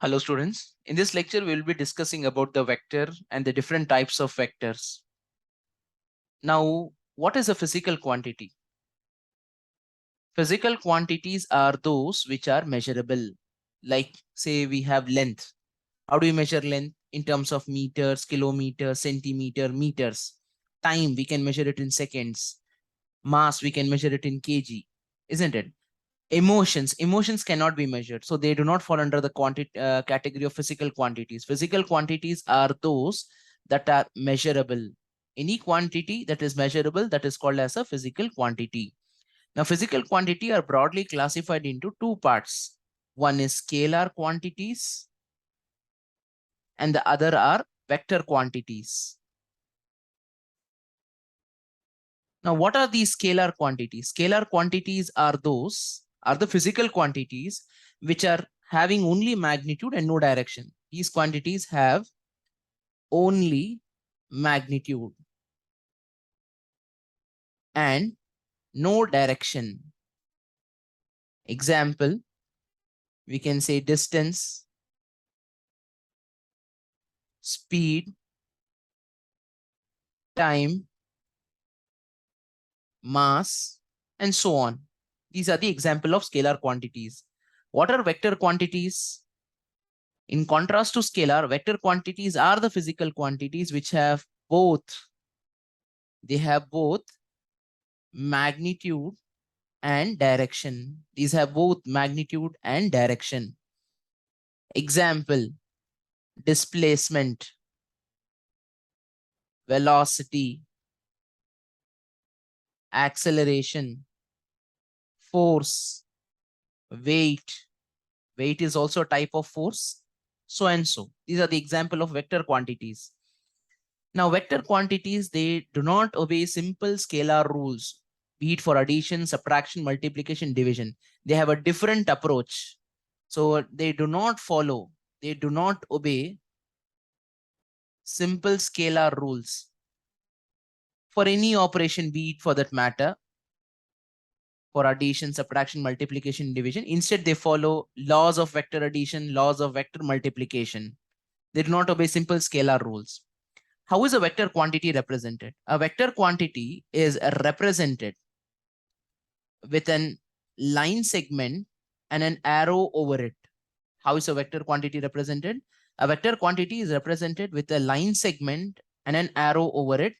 Hello students, in this lecture we will be discussing about the vector and the different types of vectors. Now, what is a physical quantity? Physical quantities are those which are measurable. Like say we have length. How do we measure length? In terms of meters, kilometers, centimeter, meters. Time, we can measure it in seconds. Mass, we can measure it in kg, isn't it? Emotions cannot be measured, so they do not fall under the category of physical quantities. Physical quantities are those that are measurable. Any quantity that is measurable, that is called as a physical quantity. Now physical quantity are broadly classified into two parts. One is scalar quantities and the other are vector quantities. Now what are these scalar quantities? Scalar quantities are the physical quantities which are having only magnitude and no direction. These quantities have only magnitude and no direction. Example, we can say distance, speed, time, mass, and so on. These are the example of scalar quantities. What are vector quantities? In contrast to scalar, vector quantities are the physical quantities which have both magnitude and direction. These have both magnitude and direction. Example, displacement, velocity, acceleration, force, weight. Weight is also a type of force, so and so. These are the example of vector quantities. Now, vector quantities, they do not obey simple scalar rules, be it for addition, subtraction, multiplication, division. They have a different approach. So they do not obey simple scalar rules for any operation, be it for that matter, for addition, subtraction, multiplication, division. Instead, they follow laws of vector addition, laws of vector multiplication. They do not obey simple scalar rules. How is a vector quantity represented? A vector quantity is represented with an line segment and an arrow over it. How is a vector quantity represented? A vector quantity is represented with a line segment and an arrow over it.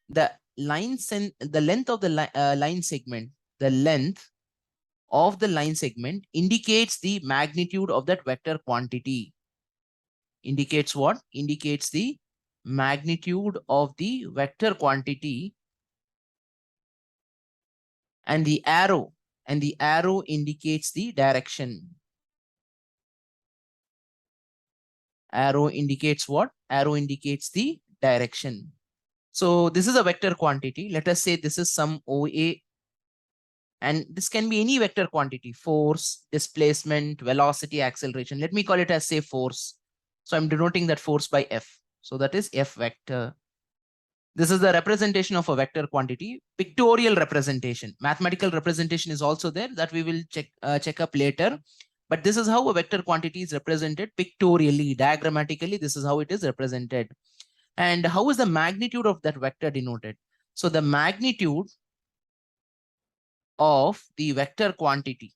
The length of the line segment, the length of the line segment indicates the magnitude of that vector quantity. Indicates what? Indicates the magnitude of the vector quantity, and the arrow indicates the direction. Arrow indicates what? Arrow indicates the direction. So this is a vector quantity. Let us say this is some OA, and this can be any vector quantity: force, displacement, velocity, acceleration. Let me call it as, say, force. So I'm denoting that force by F. So that is F vector. This is the representation of a vector quantity. Pictorial representation, mathematical representation is also there, that we will check up later. But this is how a vector quantity is represented pictorially, diagrammatically. This is how it is represented. And how is the magnitude of that vector denoted? So the magnitude of the vector quantity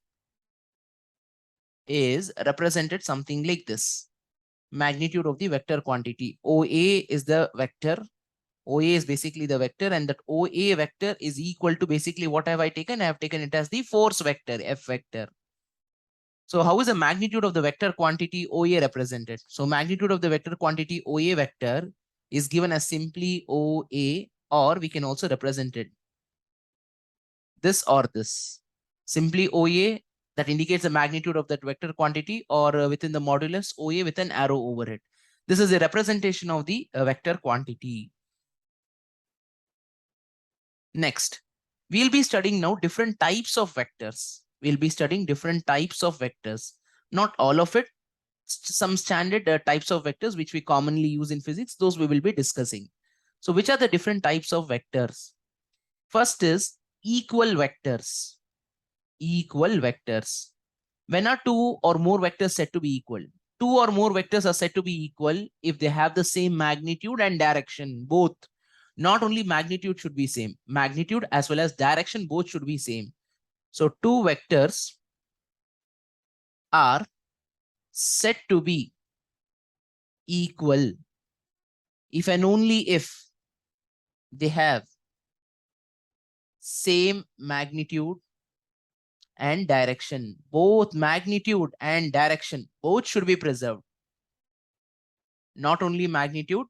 is represented something like this. Magnitude of the vector quantity. OA is the vector. OA is basically the vector, and that OA vector is equal to basically what have I taken? I have taken it as the force vector, F vector. So how is the magnitude of the vector quantity OA represented? So magnitude of the vector quantity OA vector is given as simply OA, or we can also represent it this or this. Simply OA, that indicates the magnitude of that vector quantity, or within the modulus OA with an arrow over it. This is a representation of the vector quantity. Next, we'll be studying now different types of vectors. We'll be studying different types of vectors. Not all of it. Some standard types of vectors which we commonly use in physics, those we will be discussing. So which are the different types of vectors? First is equal vectors. Equal vectors. When are two or more vectors said to be equal? two or more vectors are said to be equal if they have the same magnitude and direction, both. Not only magnitude should be same, magnitude as well as direction, both should be same. So two vectors are said to be equal if and only if they have same magnitude and direction. Both magnitude and direction, both should be preserved. Not only magnitude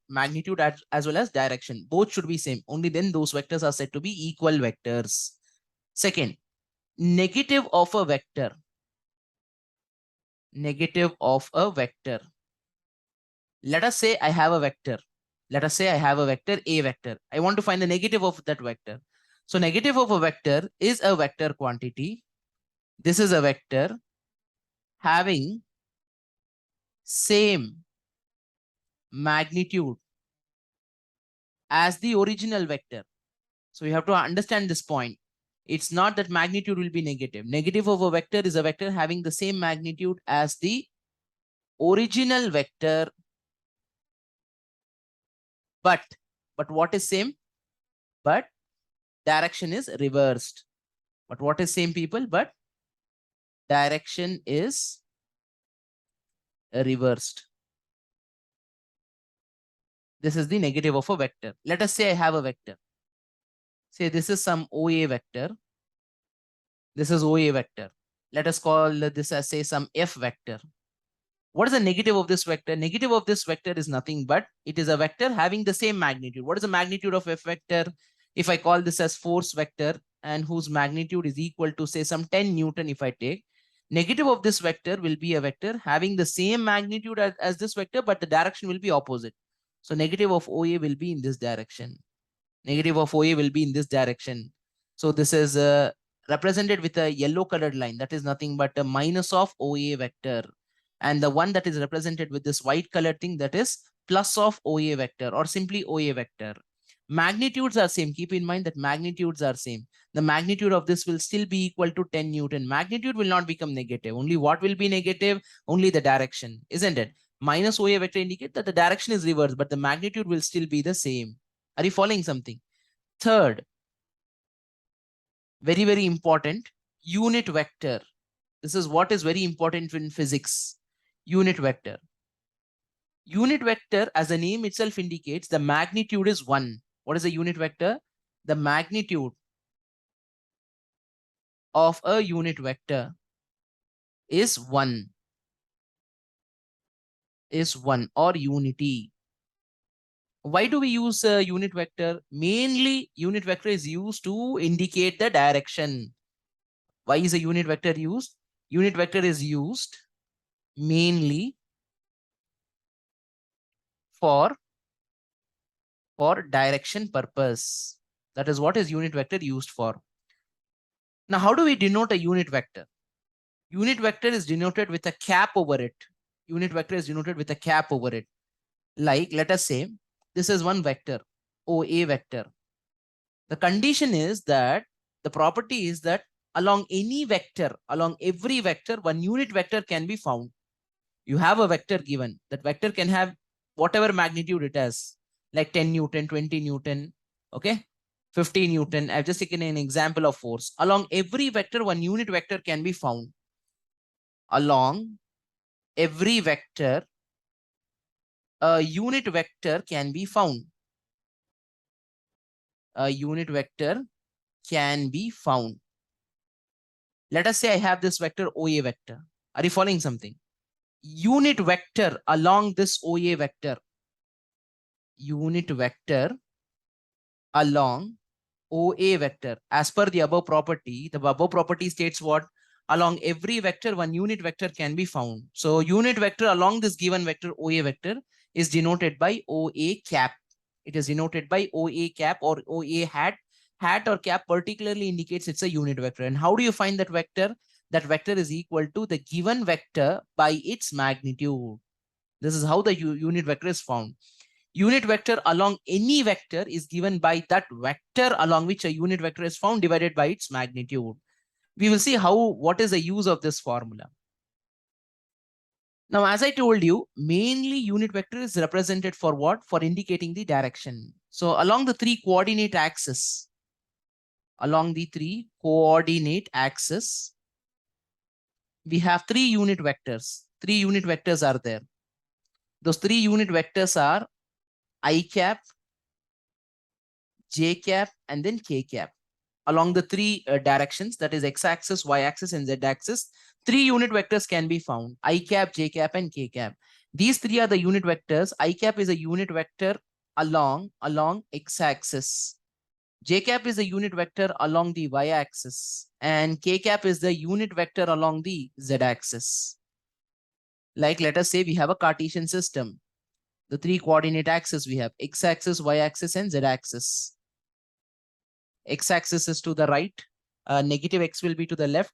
as well as direction, both should be same. Only then those vectors are said to be equal vectors. Second, negative of a vector. Negative of a vector. Let us say I have a vector. Let us say I have a vector, A vector. I want to find the negative of that vector. So negative of a vector is a vector quantity. This is a vector having same magnitude as the original vector. So you have to understand this point. It's not that magnitude will be negative. Negative of a vector is a vector having the same magnitude as the original vector. But what is same? But direction is reversed. But what is same, people? But direction is reversed. This is the negative of a vector. Let us say I have a vector. Say this is some OA vector. This is OA vector. Let us call this as, say, some F vector. What is the negative of this vector? Negative of this vector is nothing but it is a vector having the same magnitude. What is the magnitude of F vector? If I call this as force vector and whose magnitude is equal to, say, some 10 Newton, if I take, negative of this vector will be a vector having the same magnitude as this vector, but the direction will be opposite. So negative of OA will be in this direction. Negative of OA will be in this direction. So this is represented with a yellow colored line. That is nothing but a minus of OA vector. And the one that is represented with this white colored thing, that is plus of OA vector or simply OA vector. Magnitudes are same. Keep in mind that magnitudes are same. The magnitude of this will still be equal to 10 Newton. Magnitude will not become negative. Only what will be negative? Only the direction, isn't it? Minus OA vector indicate that the direction is reversed, but the magnitude will still be the same. Are you following something? Third, very, very important, unit vector. This is what is very important in physics. Unit vector. Unit vector, as the name itself indicates, the magnitude is 1. What is a unit vector? The magnitude of a unit vector is 1. Is 1 or unity. Why do we use a unit vector? Mainly, unit vector is used to indicate the direction. Why is a unit vector used? Unit vector is used mainly for direction purpose. That is what is unit vector used for. Now, how do we denote a unit vector? Unit vector is denoted with a cap over it. Unit vector is denoted with a cap over it. Like, let us say, this is one vector, OA vector. The condition is that the property is that along any vector, along every vector, one unit vector can be found. You have a vector given. That vector can have whatever magnitude it has, like 10 Newton, 20 Newton, okay, 50 Newton. I've just taken an example of force. Along every vector, one unit vector can be found. Along every vector, a unit vector can be found. A unit vector can be found. Let us say I have this vector OA vector. Are you following something? Unit vector along this OA vector. Unit vector along OA vector. As per the above property, the above property states what? Along every vector, one unit vector can be found. So unit vector along this given vector OA vector is denoted by OA cap. It is denoted by OA cap or OA hat. Hat or cap particularly indicates it's a unit vector. And how do you find that vector? That vector is equal to the given vector by its magnitude. This is how the unit vector is found. Unit vector along any vector is given by that vector along which a unit vector is found divided by its magnitude. We will see what is the use of this formula. Now, as I told you, mainly unit vector is represented for what? For indicating the direction. So along the three coordinate axis, we have three unit vectors. Three unit vectors are there. Those three unit vectors are I cap, j cap, and then k cap. Along the three directions, that is x-axis, y-axis, and z-axis, three unit vectors can be found: I cap, j cap, and k cap. These three are the unit vectors. I cap is a unit vector along x-axis. J cap is a unit vector along the y-axis, and k cap is the unit vector along the z-axis. Like, let us say we have a Cartesian system. The three coordinate axes we have: x-axis, y-axis, and z-axis. X-axis is to the right, negative x will be to the left,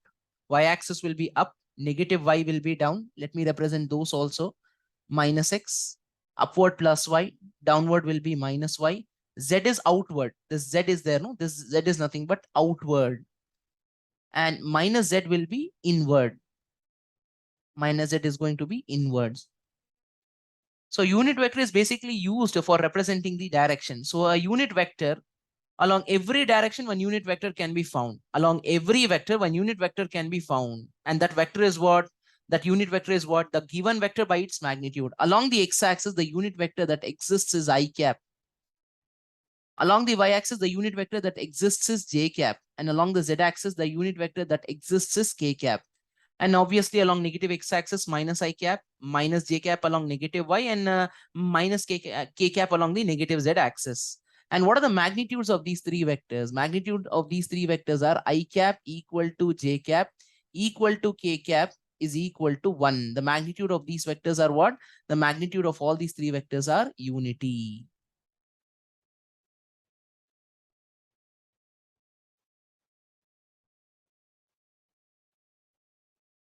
y-axis will be up, negative y will be down. Let me represent those also. Minus x, upward plus y, downward will be minus y. Z is outward. This z is there, no? This z is nothing but outward. And minus z will be inward. Minus z is going to be inwards. So unit vector is basically used for representing the direction. So a unit vector, along every direction, one unit vector can be found. Along every vector, one unit vector can be found. And that vector is what? That unit vector is what? The given vector by its magnitude. Along the x-axis, the unit vector that exists is I cap. Along the y-axis, the unit vector that exists is j cap. And along the z-axis, the unit vector that exists is k cap. And obviously along negative x-axis, minus I cap, minus j cap along negative y, and minus k cap along the negative z-axis. And what are the magnitudes of these three vectors? Magnitude of these three vectors are I cap equal to j cap equal to k cap is equal to 1. The magnitude of these vectors are what? The magnitude of all these three vectors are unity.